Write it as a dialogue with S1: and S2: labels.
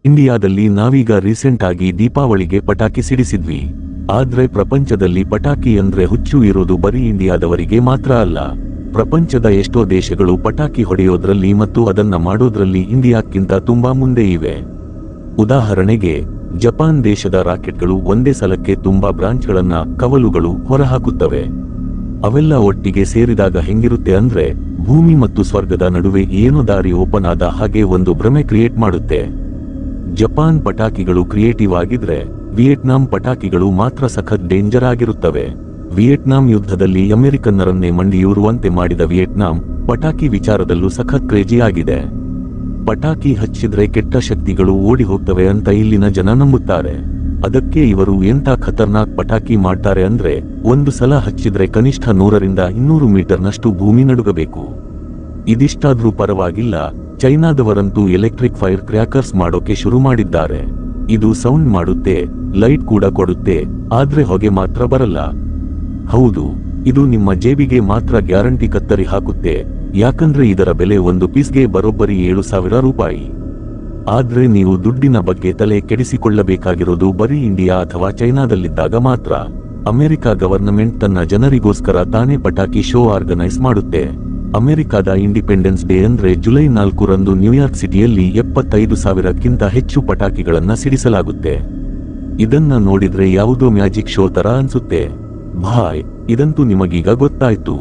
S1: ಇಂಡಿಯಾದಲ್ಲಿ ನಾವೀಗ ರೀಸೆಂಟ್ ಆಗಿ ದೀಪಾವಳಿಗೆ ಪಟಾಕಿ ಸಿಡಿಸಿದ್ವಿ. ಆದ್ರೆ ಪ್ರಪಂಚದಲ್ಲಿ ಪಟಾಕಿ ಅಂದ್ರೆ ಹುಚ್ಚು ಇರೋದು ಬರೀ ಇಂಡಿಯಾದವರಿಗೆ ಮಾತ್ರ ಅಲ್ಲ. ಪ್ರಪಂಚದ ಎಷ್ಟೋ ದೇಶಗಳು ಪಟಾಕಿ ಹೊಡೆಯೋದ್ರಲ್ಲಿ ಮತ್ತು ಅದನ್ನ ಮಾಡೋದ್ರಲ್ಲಿ ಇಂಡಿಯಾಕ್ಕಿಂತ ತುಂಬಾ ಮುಂದೆ ಇವೆ. ಉದಾಹರಣೆಗೆ ಜಪಾನ್ ದೇಶದ ರಾಕೆಟ್ಗಳು ಒಂದೇ ಸಲಕ್ಕೆ ತುಂಬಾ ಬ್ರಾಂಚ್ಗಳನ್ನ, ಕವಲುಗಳು ಹೊರಹಾಕುತ್ತವೆ. ಅವೆಲ್ಲ ಒಟ್ಟಿಗೆ ಸೇರಿದಾಗ ಹೆಂಗಿರುತ್ತೆ ಅಂದ್ರೆ ಭೂಮಿ ಮತ್ತು ಸ್ವರ್ಗದ ನಡುವೆ ಏನೋ ದಾರಿ ಓಪನ್ ಆದ ಹಾಗೆ ಒಂದು ಭ್ರಮೆ ಕ್ರಿಯೇಟ್ ಮಾಡುತ್ತೆ. ಜಪಾನ್ ಪಟಾಕಿಗಳು ಕ್ರಿಯೇಟಿವ್ ಆಗಿದ್ರೆ ವಿಯೆಟ್ನಾಂ ಪಟಾಕಿಗಳು ಮಾತ್ರ ಸಖತ್ ಡೇಂಜರ್ ಆಗಿರುತ್ತವೆ. ವಿಯೆಟ್ನಾಂ ಯುದ್ಧದಲ್ಲಿ ಅಮೆರಿಕನ್ನರನ್ನೇ ಮಂಡಿಯೂರುವಂತೆ ಮಾಡಿದ ವಿಯೆಟ್ನಾಂ ಪಟಾಕಿ ವಿಚಾರದಲ್ಲೂ ಸಖತ್ ಕ್ರೇಜಿ ಆಗಿದೆ. ಪಟಾಕಿ ಹಚ್ಚಿದ್ರೆ ಕೆಟ್ಟ ಶಕ್ತಿಗಳು ಓಡಿ ಹೋಗ್ತವೆ ಅಂತ ಇಲ್ಲಿನ ಜನ ನಂಬುತ್ತಾರೆ. ಅದಕ್ಕೆ ಇವರು ಎಂಥ ಖತರ್ನಾಕ್ ಪಟಾಕಿ ಮಾಡ್ತಾರೆ ಅಂದ್ರೆ ಒಂದು ಸಲ ಹಚ್ಚಿದ್ರೆ ಕನಿಷ್ಠ 100ರಿಂದ 200 ಮೀಟರ್ನಷ್ಟು ಭೂಮಿ ನಡುಗಬೇಕು. ಇದಿಷ್ಟಾದ್ರೂ ಪರವಾಗಿಲ್ಲ, ಚೈನಾದವರಂತೂ ಎಲೆಕ್ಟ್ರಿಕ್ ಫೈರ್ ಕ್ರ್ಯಾಕರ್ಸ್ ಮಾಡೋಕೆ ಶುರು ಮಾಡಿದ್ದಾರೆ. ಇದು ಸೌಂಡ್ ಮಾಡುತ್ತೆ, ಲೈಟ್ ಕೂಡ ಕೊಡುತ್ತೆ, ಆದ್ರೆ ಹೊಗೆ ಮಾತ್ರ ಬರಲ್ಲ. ಹೌದು, ಇದು ನಿಮ್ಮ ಜೇಬಿಗೆ ಮಾತ್ರ ಗ್ಯಾರಂಟಿ ಕತ್ತರಿ ಹಾಕುತ್ತೆ, ಯಾಕಂದ್ರೆ ಇದರ ಬೆಲೆ ಒಂದು ಪೀಸ್ಗೆ ಬರೋಬ್ಬರಿ 7,000 ರೂಪಾಯಿ. ಆದ್ರೆ ನೀವು ದುಡ್ಡಿನ ಬಗ್ಗೆ ತಲೆ ಕೆಡಿಸಿಕೊಳ್ಳಬೇಕಾಗಿರೋದು ಬರೀ ಇಂಡಿಯಾ ಅಥವಾ ಚೈನಾದಲ್ಲಿದ್ದಾಗ ಮಾತ್ರ. ಅಮೆರಿಕ ಗವರ್ನಮೆಂಟ್ ತನ್ನ ಜನರಿಗೋಸ್ಕರ ತಾನೇ ಪಟಾಕಿ ಶೋ ಆರ್ಗನೈಸ್ ಮಾಡುತ್ತೆ. ಅಮೆರಿಕದ ಇಂಡಿಪೆಂಡೆನ್ಸ್ ಡೇ ಅಂದ್ರೆ ಜುಲೈ 4ರಂದು ನ್ಯೂಯಾರ್ಕ್ ಸಿಟಿಯಲ್ಲಿ 75,000ಕ್ಕಿಂತ ಹೆಚ್ಚು ಪಟಾಕಿಗಳನ್ನ ಸಿಡಿಸಲಾಗುತ್ತೆ. ಇದನ್ನ ನೋಡಿದ್ರೆ ಯಾವುದೋ ಮ್ಯಾಜಿಕ್ ಶೋ ತರ ಅನ್ಸುತ್ತೆ. ಭಾಯ್, ಇದಂತೂ ನಿಮಗೀಗ ಗೊತ್ತಾಯ್ತು.